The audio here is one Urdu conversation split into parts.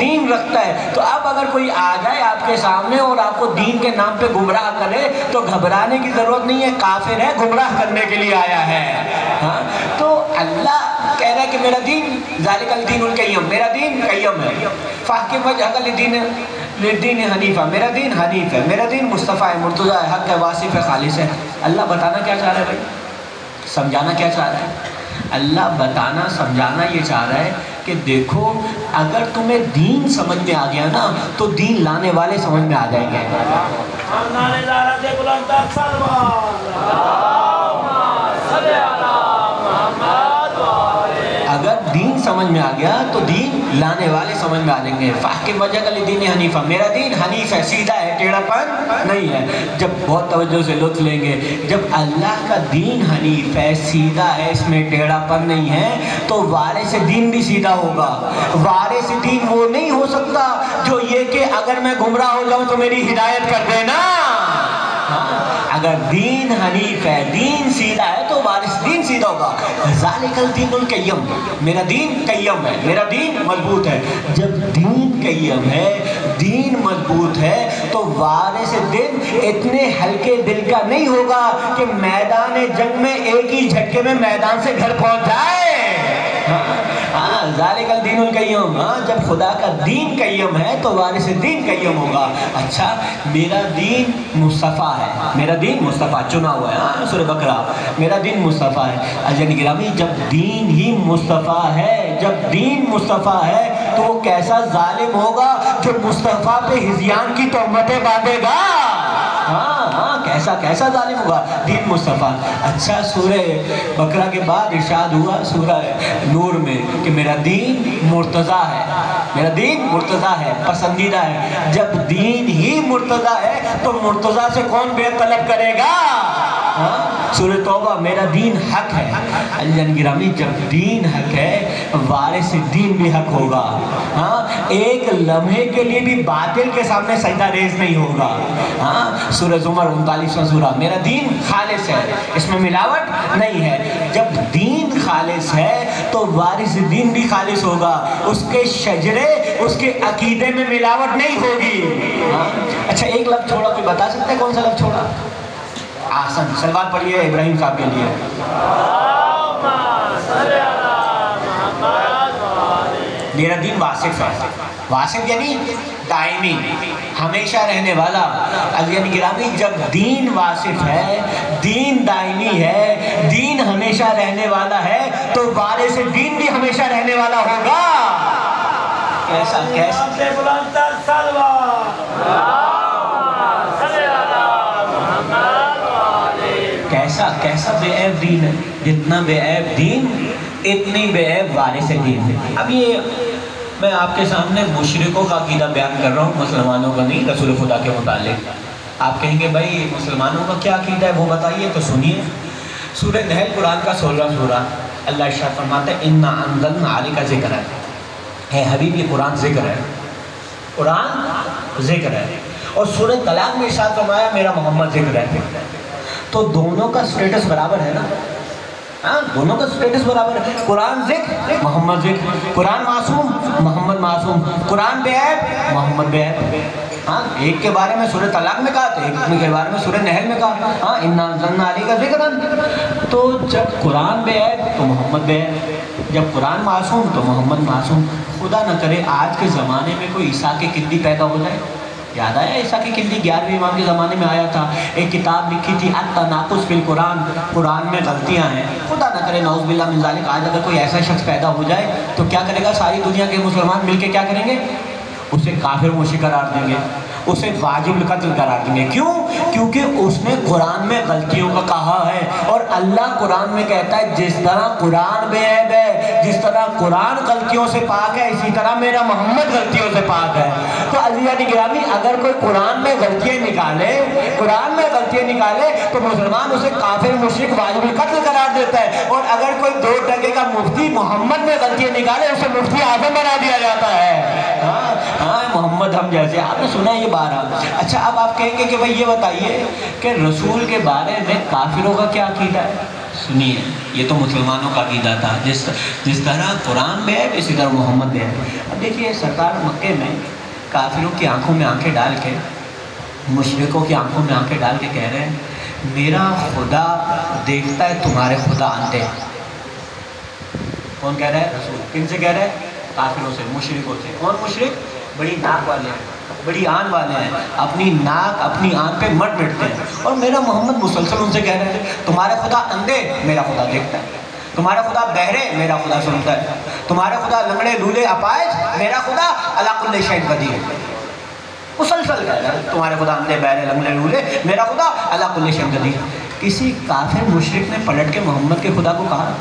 دین رکھتا ہے۔ تو اب اگر کوئی آ جائے آپ کے سامنے اور آپ کو دین کے نام پہ گمراہ کرے تو گھبرانے کی ضرورت نہیں ہے، کافر ہے، گمراہ کرنے کے لیے آیا ہے۔ ہاں تو اللہ کہہ رہا ہے کہ میرا دین ذالک الدین القیم، میرا دین قیم ہے۔ فاحکم وجہک للدین حنیفہ، میرا دین حنیف ہے، میرا دین مصطفیٰ ہے، مرتضی ہے، حق ہے، واصف ہے، خالص ہے۔ اللہ بتانا کیا چاہ رہا ہے بھائی؟ سمجھانا کیا چاہ رہا ہے؟ اللہ بتانا سمجھانا یہ چاہ رہا ہے کہ دیکھو اگر تمہیں دین سمجھ میں آ گیا نا تو دین لانے والے سمجھ میں آ جائیں گے۔ اگر دین سمجھ میں آ گیا تو دین لانے والے سمجھ میں آ جائیں گے۔ فاحکم وجہک للدین حنیفہ، میرا دین حنیف ہے، سیدھا ہے، ٹیڑھا پن نہیں ہے۔ جب بہت توجہ سے لطف لیں گے، جب اللہ کا دین حنیف ہے، سیدھا ہے، اس میں ٹیڑھا پن نہیں ہے تو وارث دین بھی سیدھا ہوگا۔ وارث دین وہ نہیں ہو سکتا جو یہ کہ اگر میں گمراہ ہو جاؤں تو میری ہدایت کر دینا۔ اگر دین حنیف ہے، دین سیدھا ہے تو وارث دین سیدھا ہوگا۔ ذالک الدین القیم، میرا دین قیم ہے، میرا دین مضبوط ہے۔ جب دین قیم ہے، دین مضبوط ہے تو وارث دین اتنے ہلکے دل کا نہیں ہوگا کہ میدان جنگ میں ایک ہی جھٹکے میں میدان سے گھر پہنچ جائے۔ ذالک الدین القیم، جب خدا کا دین قیم ہے تو وارث دین قیم ہوگا۔ اچھا میرا دین مصطفیٰ ہے، میرا دین مصطفیٰ چنا ہوا ہے، سورہ بقرہ، میرا دین مصطفیٰ ہے۔ عزیزان گرامی جب دین ہی مصطفیٰ ہے، جب دین مصطفیٰ ہے تو وہ کیسا ظالم ہوگا جو مصطفیٰ پہ ہذیان کی تہمتیں باندھے گا؟ کیسا ظالم ہوگا؟ دین مصطفیٰ۔ اچھا سورہ بقرہ کے بعد ارشاد ہوا سورہ نور میں کہ میرا دین مرتضیٰ ہے، میرا دین مرتضیٰ ہے، پسندیدہ ہے۔ جب دین ہی مرتضیٰ ہے تو مرتضیٰ سے کون بیعت طلب کرے گا؟ سورہ توبہ، میرا دین حق ہے۔ عزیزان گرامی جب دین حق ہے وارث دین بھی حق ہوگا۔ ایک لمحے کے لیے بھی باطل کے سامنے سجدہ ریز نہیں ہوگا۔ سورہ زمر 39واں سورہ، میرا دین خالص ہے، اس میں ملاوٹ نہیں ہے۔ جب دین خالص ہے تو وارث دین بھی خالص ہوگا، اس کے شجرے اس کے عقیدے میں ملاوٹ نہیں ہوگی۔ اچھا ایک لفظ چھوڑا، کوئی بتا سکتا ہے کون سا لفظ چھوڑا؟ آسن سلوات پڑھیے ابراہیم صاحب کے لیے۔ میرا دین واصف ہے، واصف یعنی دائمی، ہمیشہ رہنے والا۔ عزیزان گرامی جب دین واصف ہے، دین دائمی ہے، دین ہمیشہ رہنے والا ہے تو وارث دین بھی ہمیشہ رہنے والا ہوگا۔ کیسا کیسا بے عیب دین ہے، جتنا بے عیب دین اتنی بے عیب وارث دین۔ اب یہ میں آپ کے سامنے مشرکوں کا عقیدہ بیان کر رہا ہوں، مسلمانوں کا نہیں، رسول خدا کے متعلق۔ آپ کہیں گے بھائی مسلمانوں کا کیا عقیدہ ہے وہ بتائیے، تو سنیے سورہ نحل قرآن کا 16واں سورہ، اللہ ارشاد فرماتا ہے اِنَّا أَنزَلْنَا عَلَيْكَ ذِکْرًا، ہے حبیب یہ قرآن ذکر ہے، قرآن ذکر ہے۔ اور سورہ طلاق میں ارشاد فرمایا میرا محمد ذکر ہے۔ تو دونوں کا سٹیٹس برابر ہے نا، دونوں کا سٹیٹس برابر ہے۔ قرآن ذکر، محمد ذکر، قرآن معصوم، محمد معصوم، قرآن بے عیب، محمد بے عیب۔ ایک کے بارے میں سورہ طلاق میں کہا تو ایک کے بارے میں سورہ نحل میں کہا اِنَّا أَنزَلْنَا عَلَيْكَ ذِکْرًا۔ تو جب قرآن بے عیب تو محمد بے عیب، جب قرآن معصوم تو محمد معصوم۔ خدا نہ کرے آج کے زمانے میں کوئی عیسیٰ کی قدی پیدا ہو جائے۔ یاد آیا عیسیٰ کی قدی 11ویں امام کے زمانے میں آیا تھا، ایک کتاب لکھی تھی التناقض فی القرآن، قرآن میں غلطیاں ہیں۔ خدا نہ کرے نعوذ باللہ من ذالک آج اگر کوئی ایسا شخص پیدا ہو جائے تو کیا کرے گا؟ ساری دنیا کے مسلمان مل کے کیا کریں گے؟ اسے کافر مشرک قرار دیں گے، اسے واجب القتل قرار دیں گے۔ کیوں؟ کیونکہ اس نے قرآن میں غلطیوں کا کہا ہے، اور اللہ قرآن میں کہتا ہے جس طرح قرآن بے عیب ہے، جس طرح قرآن غلطیوں سے پاک ہے، اسی طرح میرا محمد غلطیوں سے پاک ہے۔ تو عزیزان گرامی اگر کوئی قرآن میں غلطیاں نکالے، قرآن میں غلطیاں نکالے تو مسلمان اسے کافر مشرک واجب القتل قرار دیتا ہے، اور اگر کوئی 2 ٹکے کا مفتی محمد میں غلطیاں نکالے اسے مفتی اعظم بنا دیا جاتا ہے۔ محمد ہم جیسے، آپ نے سنا یہ بارہ۔ اچھا اب آپ کہیں گے کہ بھائی یہ بتائیے کہ رسول کے بارے میں کافروں کا کیا عقیدہ ہے؟ سنیے، یہ تو مسلمانوں کا عقیدہ تھا، جس طرح قرآن میں ہے اسی طرح محمد میں ہے۔ اب دیکھیے سرکار مکے میں کافروں کی آنکھوں میں آنکھیں ڈال کے، مشرکوں کی آنکھوں میں آنکھیں ڈال کے کہہ رہے ہیں میرا خدا دیکھتا ہے تمہارے خدا اندھے۔ کون کہہ رہا ہے؟ رسول۔ کن سے کہہ رہے ہیں؟ کافروں سے، مشرکوں سے۔ کون مشرک؟ بڑی ناک والے ہیں، بڑی آن والے ہیں، اپنی ناک اپنی آن پہ مٹتے ہیں، اور میرا محمد مسلسل ان سے کہہ رہے ہیں تمہارے خدا اندھے، میرا خدا دیکھتا ہے، تمہارا خدا بہرے، میرا خدا سنتا ہے، تمہارے خدا لنگڑے لولے اپائج، میرا خدا علی کل شیء قدیر۔ مسلسل کہہ رہا ہے تمہارے خدا اندھے بہرے لنگڑے لولے، میرا خدا علی کل شیء قدیر۔ کسی کافر مشرک نے پلٹ کے محمد کے خدا کو کہا؟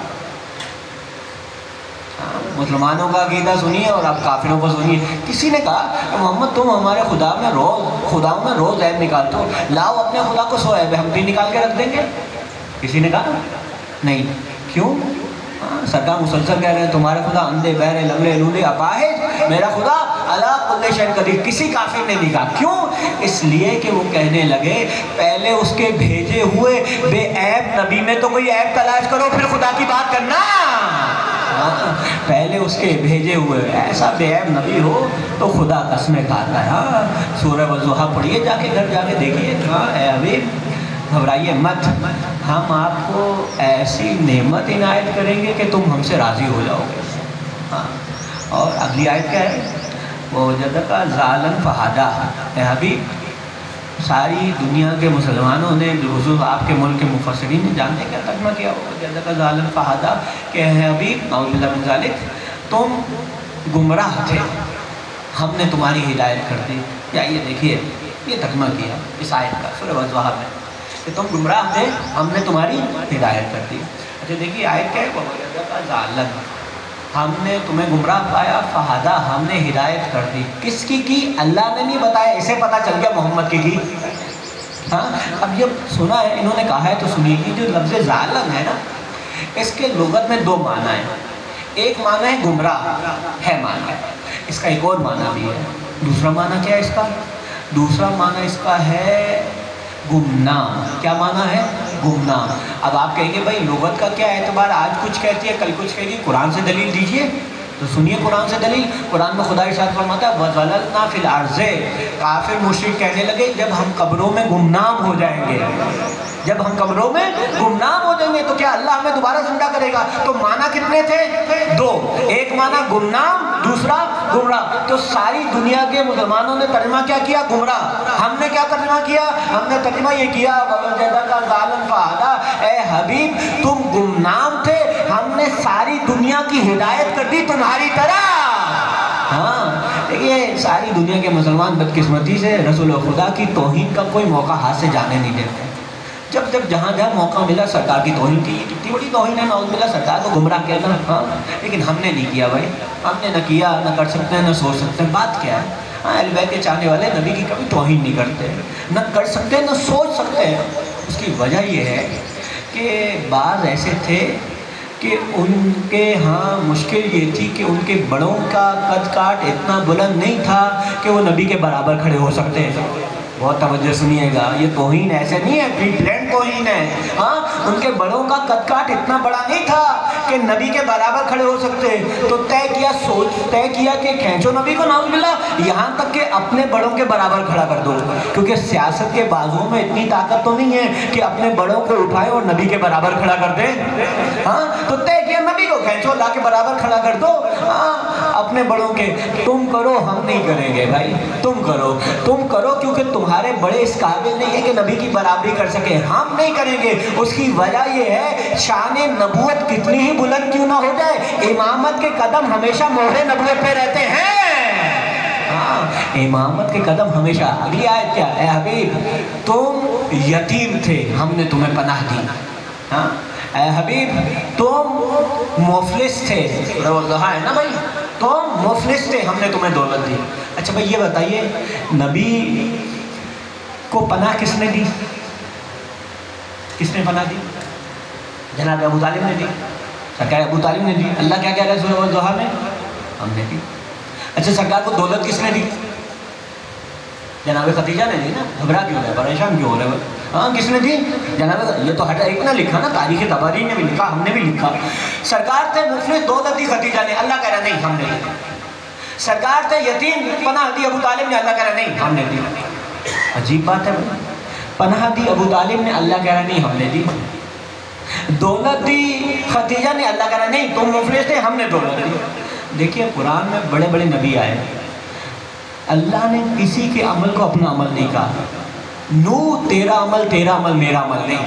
مسلمانوں کا عقیدہ سنیے اور آپ کافروں کو سنیے۔ کسی نے کہا کہ محمد تم ہمارے خداؤں میں روز عیب نکالتے ہو، لاؤ اپنے خدا کو 100 عیب ہم بھی نکال کے رکھ دیں گے؟ کسی نے کہا؟ نہیں۔ کیوں؟ سرکار مسلسل کہہ رہے ہیں تمہارے خدا اندھے بہرے لنگڑے لولے اپاہج، میرا خدا علی کل شیء قدیر۔ کسی کافر نے نہیں کہا۔ کیوں؟ اس لیے کہ وہ کہنے لگے پہلے اس کے بھیجے ہوئے بے عیب نبی میں تو کوئی عیب تلاش کرو پھر خدا کی بات کرنا۔ پہلے اس کے بھیجے ہوئے ایسا بے عیب نبی ہو تو خدا قسمیں کھاتا ہے۔ ہاں سورہ والضحیٰ پڑھیے، جا کے گھر جا کے دیکھیے۔ ہاں اے حبیب گھبرائیے مت، ہم آپ کو ایسی نعمت عنایت کریں گے کہ تم ہم سے راضی ہو جاؤ گے۔ ہاں اور اگلی آیت کیا ہے؟ وَوَجَدَكَ ضَالًا فَهَدَىٰ۔ اے حبیب ساری دنیا کے مسلمانوں نے خصوص آپ کے ملک کے مفسرین نے جانتے کیا ترجمہ کیا وَوَجَدَكَ ضَالًا فَهَدَىٰ کہ اے حبیب نعوذ باللہ من ذالک تم گمراہ تھے، ہم نے تمہاری ہدایت کر دی۔ یا یہ دیکھیے یہ ترجمہ کیا اس آیت کا سورہ والضحیٰ میں کہ تم گمراہ تھے، ہم نے تمہاری ہدایت کر دی۔ اچھا دیکھیے آیت کیا ہے؟ وَوَجَدَكَ ضَالًا، ہم نے تمہیں گمراہ پایا، فہدا ہم نے ہدایت کر دی۔ کس کی اللہ نے نہیں بتایا، اسے پتہ چل گیا محمد کی۔ ہاں اب یہ سنا ہے انہوں نے کہا ہے تو سنیے کہ جو لفظ ضالن ہے نا اس کے لغت میں 2 معنی ہیں۔ ایک معنی ہے گمراہ ہے معنی، اس کا ایک اور معنی بھی ہے۔ دوسرا معنی کیا ہے اس کا؟ دوسرا معنی اس کا ہے گمنام۔ کیا معنی ہے؟ گمنام۔ اب آپ کہیں گے بھائی لغت کا کیا اعتبار، آج کچھ کہتی ہے کل کچھ کہے گی، قرآن سے دلیل دیجئے۔ تو سنیے قرآن سے دلیل۔ قرآن میں خدا ارشاد فرماتا ہے وَظَلَلْنَا فِي الْأَرْضِ، کافر مشرک کہنے لگے جب ہم قبروں میں گمنام ہو جائیں گے، جب ہم قبروں میں گمنام ہو جائیں گے تو کیا اللہ ہمیں دوبارہ زندہ کرے گا؟ تو معنی کتنے تھے؟ 2۔ ایک معنی گمنام، دوسرا گمراہ۔ تو ساری دنیا کے مسلمانوں نے ترجمہ کیا کیا؟ گمراہ۔ ہم نے کیا ترجمہ کیا؟ ہم نے ترجمہ یہ کیا وَوَجَدَكَ ضَالًا فَهَدَىٰ، اے حبیب تم گمنام تھے، ہم نے ساری دنیا کی ہدایت کر دی تمہاری طرح۔ ہاں دیکھیے ساری دنیا کے مسلمان بدقسمتی سے رسول خدا کی توہین کا کوئی موقع ہاتھ سے جانے نہیں دیتے۔ جب جہاں موقع ملا سرکار کی توہین کی، یہ کتنی بڑی توہین ہے نعوذ باللہ، سرکار کو گمراہ کیا تھا۔ ہاں لیکن ہم نے نہیں کیا بھائی، ہم نے نہ کیا، نہ کر سکتے ہیں، نہ سوچ سکتے ہیں۔ بات کیا ہے؟ ہاں اہل بیت کے چاہنے والے نبی کی کبھی توہین نہیں کرتے، نہ کر سکتے نہ سوچ سکتے ہیں۔ اس کی وجہ یہ ہے کہ بعض ایسے تھے کہ ان کے ہاں مشکل یہ تھی کہ ان کے بڑوں کا قد کاٹ اتنا بلند نہیں تھا کہ وہ نبی کے برابر کھڑے ہو سکتے ہیں۔ بہت توجہ سنیے گا، یہ توہین ایسے نہیں ہے، پری پلانڈ توہین ہے۔ ہاں ان کے بڑوں کا قد کاٹ اتنا بڑا نہیں تھا کہ نبی کے برابر کھڑے ہو سکتے، تو طے کیا کہ کھینچو نبی کو نعوذ باللہ یہاں تک کہ اپنے بڑوں کے برابر کھڑا کر دو، کیونکہ سیاست کے بازوؤں میں اتنی طاقت تو نہیں ہے کہ اپنے بڑوں کو اٹھائے اور نبی کے برابر کھڑا کر دیں۔ ہاں تو طے کیا نبی کو کھینچو اللہ کے برابر کھڑا کر دو، ہاں اپنے بڑوں کے۔ تم کرو ہم نہیں کریں گے بھائی، تم کرو کیونکہ تمہارے بڑے اس قابل نہیں ہے کہ نبی کی برابری کر سکے، ہم نہیں کریں گے۔ اس کی وجہ یہ ہے شان نبوت کتنی ہی بلند کیوں نہ ہو جائے، امامت کے قدم ہمیشہ مہر نبوت پہ رہتے ہیں۔ ہاں امامت کے قدم ہمیشہ۔ اگلی آیت کیا؟ اے حبیب تم یتیم تھے، ہم نے تمہیں پناہ دی۔ ہاں اے حبیب تم مفلس تھے، سورہ والضحیٰ ہے نا بھائی، تم مفلس تھے، ہم نے تمہیں دولت دی۔ اچھا بھائی یہ بتائیے نبی کو پناہ کس نے دی؟ کس نے پناہ دی؟ جناب ابو طالب نے دی، سرکار ابو طالب نے دی۔ اللہ کیا کہہ رہا ہے سورہ والضحیٰ میں؟ ہم نے دی۔ اچھا سرکار کو دولت کس نے دی؟ جناب خدیجہ نے دی نا۔ گھبرا کیوں رہے، پریشان کیوں ہو رہے؟ ہاں کس نے دی؟ جناب یہ تو ہٹ ایک نے لکھا نا، تاریخ طبری نے بھی لکھا، ہم نے بھی لکھا، سرکار تھے مفلس دولت دی خدیجہ نے، اللہ کہہ رہا نہیں ہم نے دی، سرکار تھے یتیم پناہ دی ابو طالب نے، اللہ کہہ رہا نہیں ہم نے دی۔ عجیب بات ہے، پناہ دی ابو طالب نے، اللہ کہہ رہا نہیں ہم نے دی، دولت دی خدیجہ نے، اللہ کہہ رہا نہیں تم مفلس تھے ہم نے دولت دی۔ دیکھیے قرآن میں بڑے بڑے نبی آئے، اللہ نے کسی کے عمل کو اپنا عمل نہیں کہا، نوح تیرا عمل میرا عمل نہیں،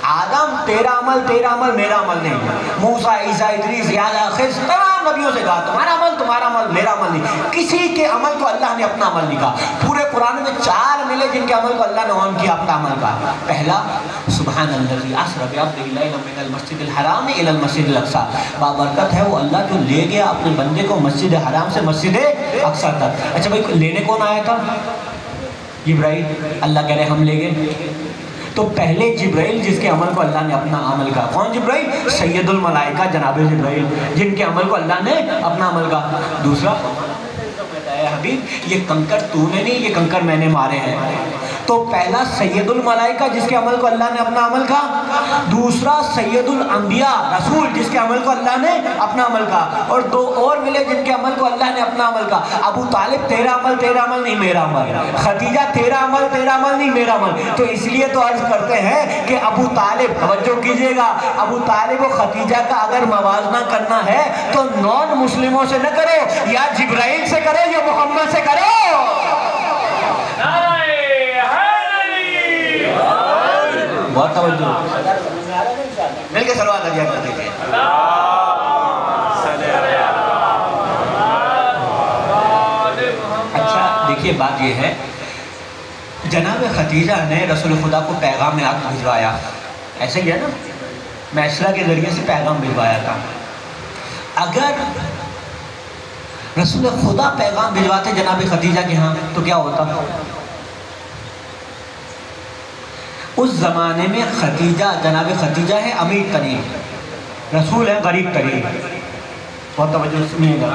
آدم تیرا عمل میرا عمل نہیں، موسیٰ عیسیٰ ادریس یحییٰ خضر تمام نبیوں سے کہا تمہارا عمل میرا عمل نہیں، کسی کے عمل کو اللہ نے اپنا عمل نہیں کہا۔ پورے قرآن میں 4 ملے جن کے عمل کو اللہ نے آن کیا اپنا عمل کہا۔ پہلا سبحان الذی اسری بعبدہ لیلا من المسجد الحرام الی المسجد الاقصی، بابرکت ہے وہ اللہ جو لے گیا اپنے بندے کو مسجد حرام سے مسجد اقصی تک۔ اچھا بھائی لینے کون آیا تھا؟ جبرائیل، اللہ کہہ رہے ہم لے گئے، تو پہلے جبرائیل جس کے عمل کو اللہ نے اپنا عمل کہا، کون جبرائیل؟ سید الملائکہ جناب جبرائیل، جن کے عمل کو اللہ نے اپنا عمل کہا۔ دوسرا اے حبیب یہ کنکر تو نے نہیں، یہ کنکر میں نے مارے ہیں، تو پہلا سید الملائکہ جس کے عمل کو اللہ نے اپنا عمل کہا، دوسرا سید الانبیاء رسول جس کے عمل کو اللہ نے اپنا عمل کہا، اور 2 اور ملے جن کے عمل کو اللہ نے اپنا عمل کہا۔ ابو طالب تیرا عمل نہیں میرا عمل، خدیجہ تیرا عمل نہیں میرا عمل۔ تو اس لیے تو عرض کرتے ہیں کہ ابو طالب، توجہ کیجئے گا، ابو طالب و خدیجہ کا اگر موازنہ کرنا ہے تو نان مسلموں سے نہ کرو، یا جبرائیل سے کرو یا محمد سے کرو۔ بہت توجہ، مل کے سلوات ادا کرتے تھے۔ اچھا دیکھیے بات یہ ہے، جناب خدیجہ نے رسول خدا کو پیغام بھجوایا، ایسے ہی ہے نا، میسرہ کے ذریعے سے پیغام بھجوایا تھا۔ اگر رسول خدا پیغام بھجواتے جناب خدیجہ کے ہاں تو کیا ہوتا؟ اس زمانے میں خدیجہ، جناب خدیجہ ہے امیر ترین، رسول ہے غریب ترین، بہت توجہ سنیے گا۔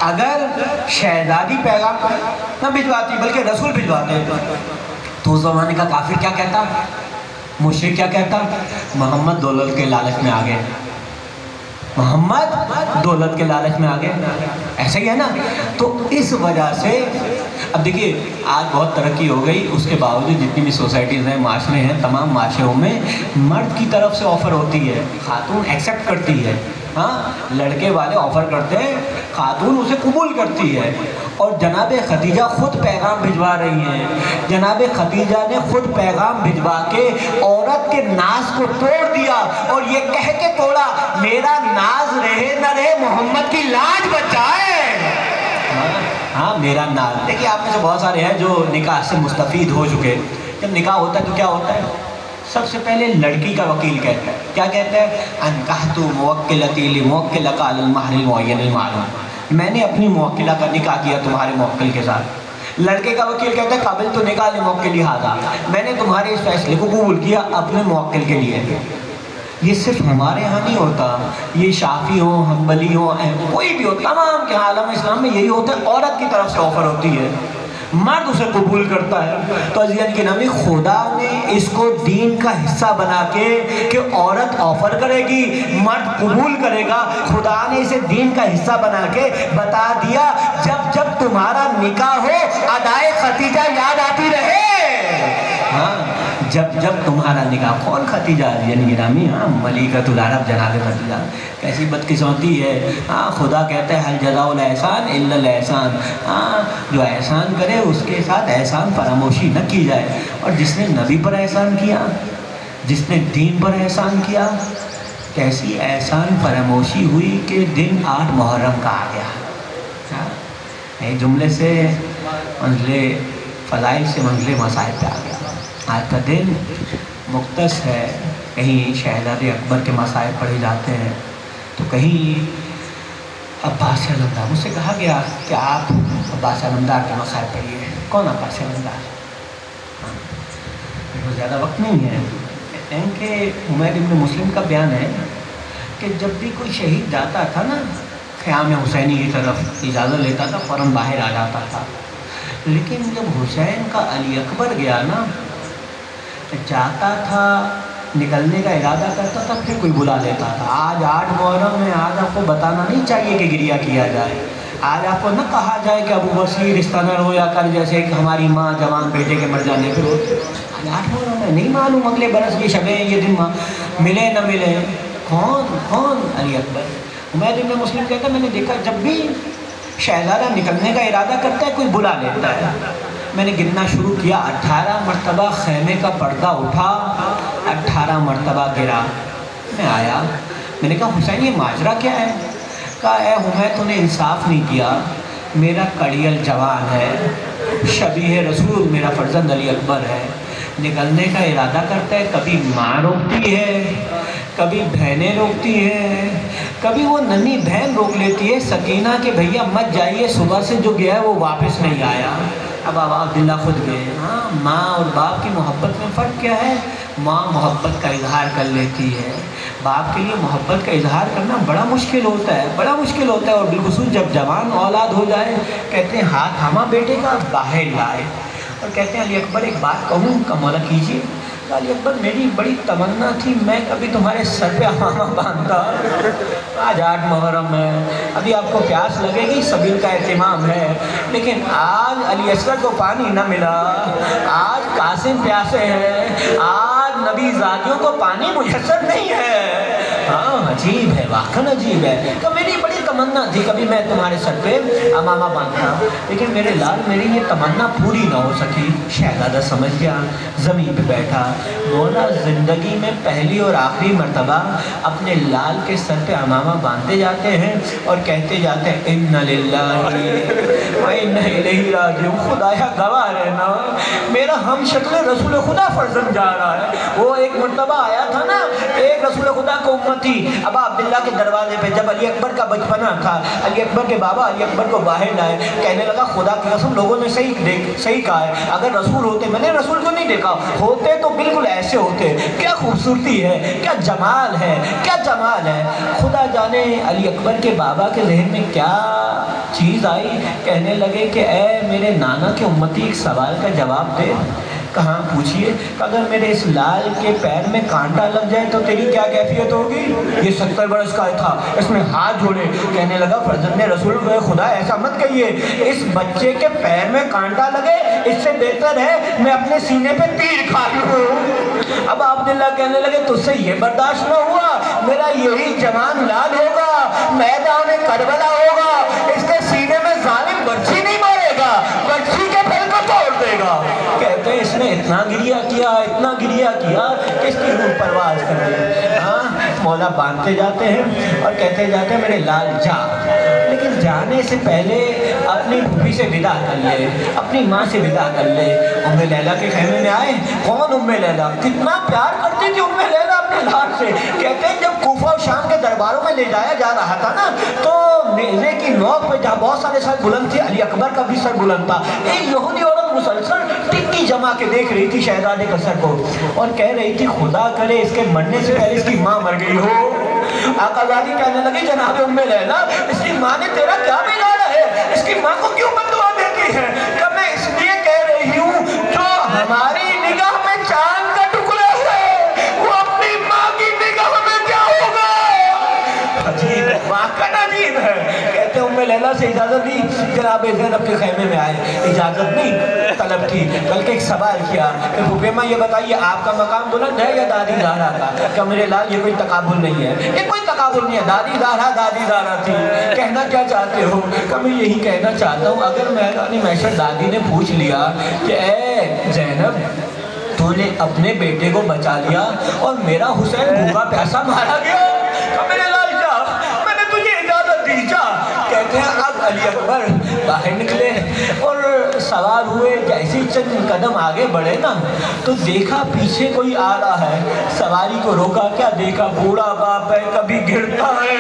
اگر شہزادی پیغام نہ بھجواتی بلکہ رسول بھجواتے تو اس زمانے کا کافر کیا کہتا، مشرک کیا کہتا؟ محمد دولت کے لالچ میں آ گئے، محمد دولت کے لالچ میں آ گئے، ایسا ہی ہے نا۔ تو اس وجہ سے اب دیکھیے آج بہت ترقی ہو گئی، اس کے باوجود جتنی بھی سوسائٹیز ہیں، معاشرے ہیں، تمام معاشروں میں مرد کی طرف سے آفر ہوتی ہے، خاتون ایکسیپٹ کرتی ہے، ہاں لڑکے والے آفر کرتے ہیں، خاتون اسے قبول کرتی ہے، اور جناب خدیجہ خود پیغام بھجوا رہی ہیں۔ جناب خدیجہ نے خود پیغام بھجوا کے عورت کے ناز کو توڑ دیا، اور یہ کہہ کے توڑا میرا ناز رہے نہ رہے محمد کی لاج بچائے۔ ہاں میرا ناز، دیکھیے آپ میں سے بہت سارے ہیں جو نکاح سے مستفید ہو چکے، جب نکاح ہوتا ہے تو کیا ہوتا ہے؟ سب سے پہلے لڑکی کا وکیل کہتا ہے، کیا کہتا ہے؟ انکحت موکلتی لموکلک علی المہر المعین المعلوم، میں نے اپنی موکلہ کا نکاح کیا تمہارے موکل کے ساتھ۔ لڑکے کا وکیل کہتا ہے قابل تو نکاح لموکلی ھذا، میں نے تمہارے اس فیصلے کو قبول کیا اپنے موکل کے لیے۔ یہ صرف ہمارے ہاں نہیں ہوتا، یہ شافعی ہوں، حنبلی ہوں، کوئی بھی ہو، تمام کے عالم اسلام میں یہی ہوتا ہے، عورت کی طرف سے آفر ہوتی ہے، مرد اسے قبول کرتا ہے۔ تو عزیزان کی نامی خدا نے اس کو دین کا حصہ بنا کے کہ عورت آفر کرے گی مرد قبول کرے گا، خدا نے اسے دین کا حصہ بنا کے بتا دیا جب جب تمہارا نکاح ہو ادائے خدیجہ یاد آتی رہے۔ ہاں جب جب تمہارا نکاح، کون خدیجہ یعنی گرامی؟ ہاں ملکۃ العرب جناب خدیجہ، کیسی بدقسمتی ہے۔ ہاں خدا کہتا ہے حل جزاء الاحسان الا الاحسان، ہاں جو احسان کرے اس کے ساتھ احسان فراموشی نہ کی جائے۔ اور جس نے نبی پر احسان کیا، جس نے دین پر احسان کیا، کیسی احسان فراموشی ہوئی کہ دن 8 محرم کا آ گیا، ایک جملے سے منزل فضائل سے منزل مصائب پہ آ گیا۔ آج کا دن مختص ہے، کہیں شہزادے اکبر کے مصائب پڑھے جاتے ہیں تو کہیں عباس علمدار، مجھ سے کہا گیا کہ آپ عباس علمدار کے مصائب پڑھیے۔ کون عباس علمدار؟ بہت زیادہ وقت نہیں ہے، ان کے حمید ابن مسلم کا بیان ہے کہ جب بھی کوئی شہید جاتا تھا نا خیام حسینی کی طرف، اجازت لیتا تھا فوراً باہر آ جاتا تھا، لیکن جب حسین کا علی اکبر گیا نا جاتا تھا، نکلنے کا ارادہ کرتا تھا، پھر کوئی بلا لیتا تھا۔ آج 8 محرم میں آج آپ کو بتانا نہیں چاہیے کہ گریہ کیا جائے، آج آپ کو نہ کہا جائے کہ ابو بصیر اس طرح رویا کر جیسے کہ ہماری ماں جوان بیٹے کے مر جانے پہ روتی۔ آج 8 محرم میں نہیں معلوم اگلے برس کی شبیں یہ دن ملے نہ ملے۔ کون علی اکبر؟ عمیر ابن مسلم کہتا ہے میں نے دیکھا جب بھی شہزادہ نکلنے کا ارادہ کرتا ہے کوئی بلا لیتا ہے۔ میں نے گننا شروع کیا، 18 مرتبہ خیمے کا پردہ اٹھا، 18 مرتبہ گرا۔ میں آیا، میں نے کہا حسین یہ ماجرا کیا ہے؟ کہا اے حمید تو نے انصاف نہیں کیا، میرا کڑیل جوان ہے، شبیہ رسول میرا فرزند علی اکبر ہے، نکلنے کا ارادہ کرتا ہے، کبھی ماں روکتی ہے، کبھی بہنیں روکتی ہیں، کبھی وہ ننھی بہن روک لیتی ہے سکینہ کہ بھیا مت جائیے، صبح سے جو گیا ہے وہ واپس نہیں آیا۔ اب عبداللہ خود گئے۔ ہاں، ماں اور باپ کی محبت میں فرق کیا ہے؟ ماں محبت کا اظہار کر لیتی ہے، باپ کے لیے محبت کا اظہار کرنا بڑا مشکل ہوتا ہے، بڑا مشکل ہوتا ہے، اور بالخصوص جب جوان اولاد ہو جائے، کہتے ہیں ہاتھ تھاما بیٹے کا باہر لائے، اور کہتے ہیں علی اکبر ایک بات کہوں کا مولا کیجیے۔ علی اکبر میری بڑی تمنا تھی میں کبھی تمہارے سر پہ امامہ باندھتا، آج 8 محرم ہے، ابھی آپ کو پیاس لگے گی، سبیل کا اہتمام ہے، لیکن آج علی اصغر کو پانی نہ ملا، آج قاسم پیاسے ہیں، آج نبی زادیوں کو پانی میسر نہیں ہے۔ ہاں عجیب ہے، واقعاً عجیب ہے کہ میری بڑی تمنا تھی کبھی میں تمہارے سر پہ امامہ باندھتا، لیکن میرے لال میری یہ تمنا پوری نہ ہو سکی۔ شہزادہ سمجھ گیا، زمین پہ بیٹھا۔ مولا زندگی میں پہلی اور آخری مرتبہ اپنے لال کے سر پہ امامہ باندھتے جاتے ہیں اور کہتے جاتے ہیں اِنَّ لِلَّهِ وَإِنَّ إِلَيْهِ رَاجِعُونَ۔ خدایا گواہ رہنا، میرا ہم شکل رسول خدا فرزند جا رہا ہے۔ وہ ایک مرتبہ آیا تھا نا، ایک رسول خدا کو امتی ابا عبداللہ کے دروازے پہ، جب علی اکبر کا بچپنا تھا، علی اکبر کے بابا علی اکبر کو باہر لائے، کہنے لگا خدا کی قسم لوگوں نے صحیح کہا ہے، اگر رسول ہوتے، میں نے رسول کو نہیں دیکھا، ہوتے تو بالکل ایسے ہوتے، کیا خوبصورتی ہے، کیا جمال ہے، کیا جمال ہے۔ خدا جانے علی اکبر کے بابا کے ذہن میں کیا چیز آئی، کہنے لگے کہ اے میرے نانا کے امتی ایک سوال کا جواب دے۔ کہاں پوچھئے؟ کہ اگر میرے اس لال کے پیر میں کانٹا لگ جائے تو تیری کیا کیفیت ہوگی؟ یہ 70 برس کا تھا، اس میں ہاتھ جوڑے، کہنے لگا فرزند رسول خدا ایسا مت کہیے، اس بچے کے پیر میں کانٹا لگے اس سے بہتر ہے میں اپنے سینے پہ تیر کھا لوں۔ اب عبداللہ کہنے لگے تجھ سے یہ برداشت نہ ہوا، میرا یہی جوان لال ہوگا، میدان کربلا ہوگا، اس کے سینے میں ظالم برچھی نہیں مارے گا، برچھی کے پھل کو توڑ دے گا۔ کہتے ہیں اس نے اتنا گریہ کیا کہ اس کی روح پرواز کر گئی۔ ہاں، مولا باندھتے جاتے ہیں اور کہتے جاتے ہیں میرے لال جا، لیکن جانے سے پہلے اپنی پھوپھی سے ودا کر لے، اپنی ماں سے ودا کر لے۔ ام لیلہ کے خیمے میں آئے، کون ام لیلہ؟ کتنا پیار کرتی تھی ام لیلہ اپنے لال سے۔ کہتے ہیں جب کوفہ و شام کے درباروں میں لے جایا جا رہا تھا نا، تو نیزے کی نوک پہ جہاں بہت سارے سر بلند تھے، علی اکبر کا بھی سر بلند تھا، ایک یہودی عورت مسلسل ٹکی جما کے دیکھ رہی تھی شہزادے کا سر کو اور کہہ رہی تھی خدا کرے اس کے مرنے سے پہلے اس کی ماں مر گئی ہو۔ آقا زادی کہنے لگے جناب ام لیلہ اس کی ماں نے تیرا کیا بگاڑا ہے، اس کی ماں کو کیوں بددعا دیتی ہے؟ کہ میں اس لیے کہہ رہی ہوں جو ہماری نگاہ میں چاند کا ٹکڑا ہے وہ اپنی ماں کی نگاہ میں کیا ہوگا؟ عجیب ہے، واقعاً عجیب ہے۔ کہتے ہیں ام لیلہ سے اجازت دی، جناب زینب کے خیمے میں آئے، اجازت نہیں طلب کی، بلکہ ایک سوال کیا کہ پھوپھیما یہ بتائیے آپ کا مقام بلند ہے یا دادی زہرا کا؟ کہ میرے لال یہ کوئی تقابل نہیں ہے، یہ کوئی تقابل نہیں ہے، دادی زہرا تھی، کہنا کیا چاہتے ہو؟ کہ میں یہی کہنا چاہتا ہوں اگر میدان محشر دادی نے پوچھ لیا کہ اے زینب تو نے اپنے بیٹے کو بچا لیا اور میرا حسین بھوکا پیاسا مارا گیا، کہ میرے لال جا، میں نے تجھے اجازت دی جا۔ کہتے ہیں اب علی اکبر باہر نکلے اور سوار ہوئے، جیسے چند قدم آگے بڑھے نا تو دیکھا پیچھے کوئی آ رہا ہے، سواری کو روکا، کیا دیکھا؟ بوڑھا باپ ہے، کبھی گرتا ہے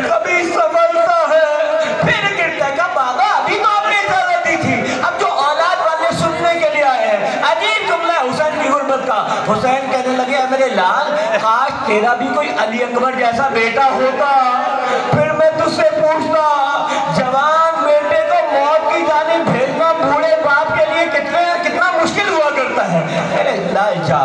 کبھی سنبھلتا ہے پھر گرتا ہے۔ کہا بابا ابھی تو آپ نے اجازت دی تھی، اب جو اولاد والے سننے کے لیے آئے ہیں۔ عجیب جملہ ہے حسین کی غربت کا۔ حسین کہنے لگے اے میرے لال کاش تیرا بھی کوئی علی اکبر جیسا بیٹا ہوتا، پھر میں تجھ سے پوچھتا جوان بیٹے کو موت کی جانب بھیجنا بوڑھے باپ کے لیے کتنا مشکل ہوا کرتا ہوتا ہے؟ میرے لال جا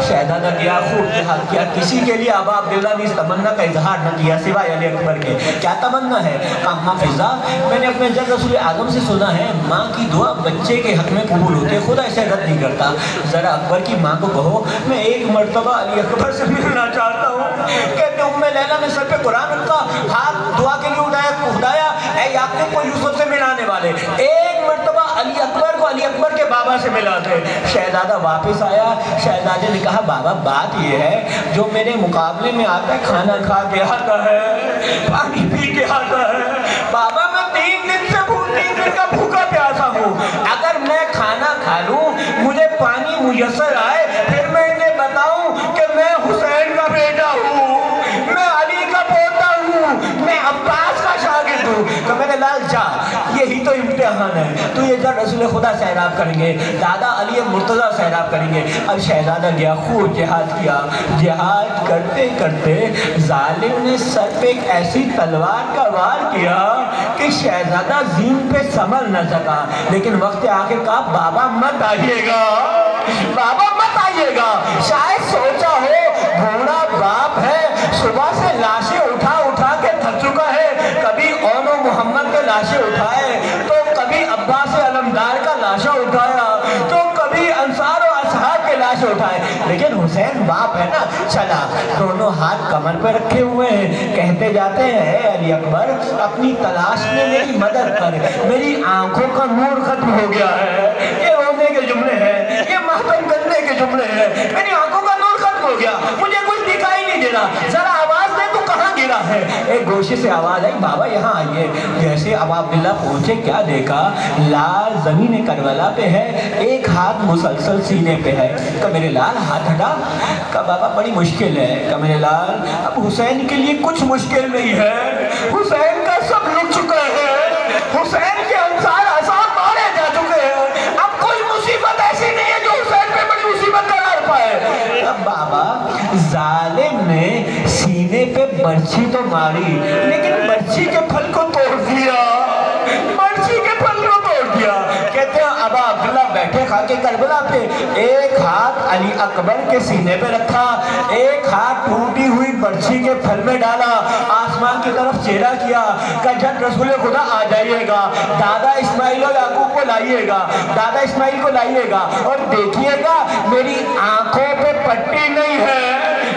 شہزادہ گیا، خوب جہاد کیا، کسی کے لیے ابا عبداللہ نے اس تمنا کا اظہار نہ کیا سوائے علی اکبر کے۔ کیا تمنا ہے؟ اماں فضا میں نے اپنے جد رسول اعظم سے سنا ہے ماں کی دعا بچے کے حق میں قبول ہوتے، خدا اسے رد نہیں کرتا، ذرا اکبر کی ماں کو کہو میں ایک مرتبہ علی اکبر سے ملنا چاہتا ہوں۔ کہتے ام لیلا نے سر پہ قرآن رکھا، ہاتھ دعا کے لیے اٹھایا، اے یعقوب کو یوسف سے ملانے والے، ایک مرتبہ علی اکبر کو علی اکبر کے بابا سے ملا دے۔ شہزادہ واپس آیا، شہزادے نے کہا بابا بات یہ ہے جو میرے مقابلے میں آتا ہے کھانا کھا کے آتا ہے، پانی پی کے آتا ہے، بابا میں 3 دن کا بھوکا پیاسا ہوں، اگر میں کھانا کھا لوں مجھے پانی میسر آئے پھر میں انہیں بتاؤں کہ میں حسین کا بیٹا ہوں، میں علی کا پوتا ہوں، میں عباس کا شاگرد ہوں، تو میرے لال جا یہی تو امتحان ہے، تو یہ جب رسول خدا سیراب کریں گے، دادا علی مرتضیٰ سیراب کریں گے۔ اب شہزادہ گیا، خوب جہاد کیا، جہاد کرتے کرتے ظالم نے سر پہ ایک ایسی تلوار کا وار کیا کہ شہزادہ زین پہ سنبھل نہ سکا، لیکن وقت آخر کہا بابا مت آئیے گا، بابا مت آئیے گا، شاید سوچا ہو بوڑھا باپ ہے، صبح سے لاشیں اٹھا کے تھک چکا ہے، کبھی اون و محمد کے لاشیں اٹھائے تو کبھی عباس علمدار کا لاشا اٹھایا تو کبھی انصار و اصحاب کے لاشیں اٹھائے، لیکن حسین باپ ہے نا، چلا دونوں ہاتھ کمر پہ رکھے ہوئے ہیں، کہتے جاتے ہیں اے علی اکبر اپنی تلاش میں میری مدد کر، میری آنکھوں کا نور ختم ہو گیا ہے، یہ رونے کے جملے ہیں، یہ ماتم کرنے کے جملے ہیں، میری آنکھوں کا نور ختم ہو گیا، مجھے کچھ دکھائی نہیں دے رہا، ذرا آواز دے تو کہاں گرا ہے؟ ایک گوشے سے آواز آئی بابا یہاں آئیے، جیسے اب عبداللہ پہنچے کیا دیکھا؟ لال زمین کربلا پہ ہے، ایک ہاتھ مسلسل سینے پہ ہے، کہ میرے لال ہاتھ ہٹا، کہ بابا بڑی مشکل ہے، کہ میرے لال اب حسین کے لیے کچھ مشکل نہیں ہے، حسین کا سب لٹ چکا ہے، حسین کے انصار اصحاب مارے جا چکے ہیں، اب کوئی مصیبت ایسی نہیں ہے جو حسین پہ بڑی مصیبت قرار پائے۔ اب بابا ظالم نے سینے پہ برچھی تو ماری لیکن برچھی کے پھل کو توڑ دیا، برچھی کے پھل کو توڑ دیا۔ کہتے ہیں ابا عبداللہ بیٹھے خاک کربلا پہ، ایک ہاتھ علی اکبر کے سینے پہ رکھا، ایک ہاتھ ٹوٹی ہوئی برچھی کے پھل میں ڈالا، آسمان کی طرف چہرہ کیا کہ جب رسول خدا آ جائیے گا، دادا اسماعیل و یعقوب کو لائیے گا، دادا اسماعیل کو لائیے گا اور دیکھیے گا میری آنکھوں پہ پٹی نہیں ہے،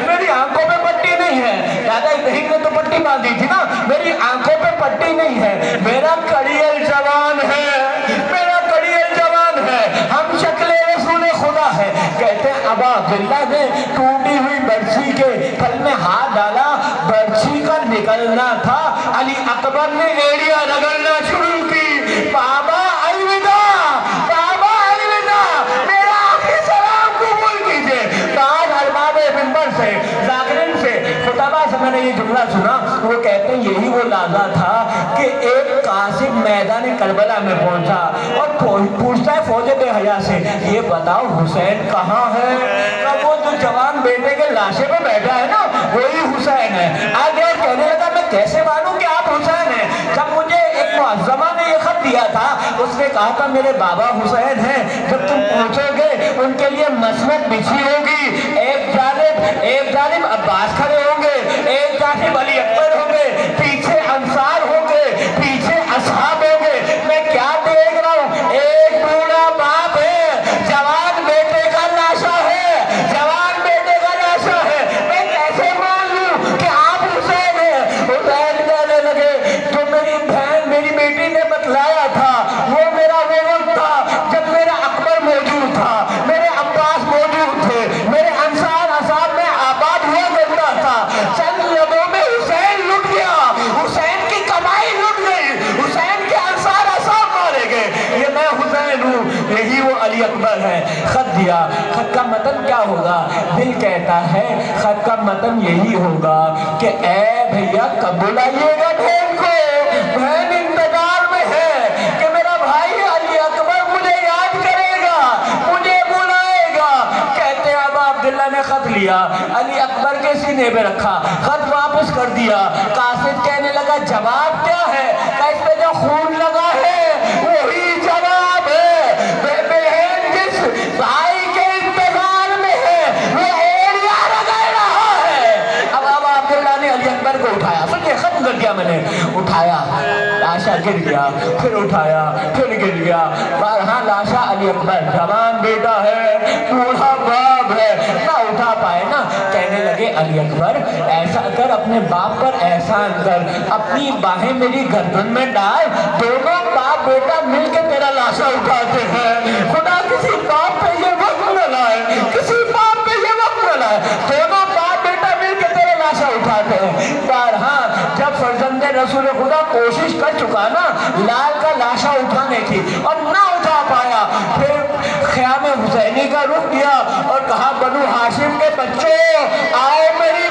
میری آنکھوں پہ پٹی نہیں ہے، دادا ابراہیم نے تو پٹی باندھی تھی نا، میری آنکھوں پہ پٹی نہیں ہے، میرا کڑیل جوان ہے، میرا کڑیل جوان ہے، ہم شکل رسول خدا ہے۔ کہتے ہیں ابا عبداللہ نے ٹوٹی ہوئی برچھی کے پھل میں ہاتھ ڈالا، برچھی کا نکلنا تھا، علی اکبر نے ایڑیاں رگڑنا شروع کی، بابا الوداع، بابا الوداع، میرا آخری سلام قبول کیجئے۔ تاج ارباب منبر سے، ذاکرین سے، خطبہ سے میں نے یہ جملہ سنا، وہ کہتے ہیں یہی وہ لحظہ تھا کہ ایک قاصد میدان کربلا میں پہنچا اور پوچھتا ہے فوج بے حیا سے یہ بتاؤ حسین کہاں ہے؟ کہ وہ جو جوان بیٹے کے لاشے پہ بیٹھا ہے نا وہی حسین ہے۔ آگے اور کہنے لگا میں کیسے مانوں کہ آپ حسین ہیں؟ جب مجھے ایک معظمہ نے یہ خط دیا تھا اس نے کہا تھا میرے بابا حسین ہیں، جب تم پہنچو گے ان کے لیے مسند بچھی ہوگی، ایک جانب عباس کھڑے ہوں گے، ایک جانب علی اکبر ہوں گے، پیچھے انصار ہوں گے، پیچھے اصحاب ہوں گے، میں کیا دیکھ رہا ہوں؟ ایک بوڑھا باپ ہے، جوان بیٹے کا لاشا ہے، جوان بیٹے کا لاشا ہے، میں کیسے مان لوں کہ آپ حسین ہیں؟ حسین کہنے لگے جو میری بہن میری بیٹی نے بتلایا تھا وہ میرا وہ وقت تھا جب میرا اکبر موجود تھا، میرے عباس موجود تھے، میرے انصار اصحاب میں آباد ہوا کرتا تھا، چند لمحوں میں حسین لٹ گیا، حسین کی کمائی لٹ گئی، حسین کے انصار اصحاب مارے گئے، یہ میں حسین ہوں، یہی وہ علی اکبر ہے۔ خط دیا، خط کا متن کیا ہوگا؟ دل کہتا ہے خط کا متن یہی ہوگا کہ اے بھیا کب بلائیے گا بہن کو، بہن انتظار میں ہے کہ میرا بھائی علی اکبر مجھے یاد کرے گا، مجھے بلائے گا۔ کہتے ہیں ابا عبداللہ نے خط لیا، علی اکبر کے سینے پہ رکھا، خط واپس کر دیا، قاصد کہنے لگا جواب کیا ہے؟ کہ اس پہ جو خون لگا ہے وہی جواب ہے، بہن جس بھائی کے کو اٹھایا، سنیے ختم کر دیا میں نے، اٹھایا لاشا گر گیا، پھر اٹھایا پھر گر گیا، بارہاں لاشا علی اکبر جوان بیٹا ہے، بوڑھا باپ ہے، نہ اٹھا پائے نا، کہنے لگے علی اکبر ایسا کر، اپنے باپ پر احسان کر، اپنی باہیں میری گردن میں ڈال، دونوں باپ بیٹا مل کے تیرا لاشا اٹھاتے ہیں، خدا کسی باپ پہ یہ وقت نہ لائے، کسی باپ پہ یہ وقت نہ لائے، دونوں باپ بیٹا مل کے تیرا لاشا اٹھاتے ہیں۔ بارہاں جب فرزند رسول خدا کوشش کر چکا نا لال کا لاشا اٹھانے کی اور نہ اٹھا پایا، پھر خیام حسینی کا رخ کیا اور کہا بنو ہاشم کے بچوں آؤ میری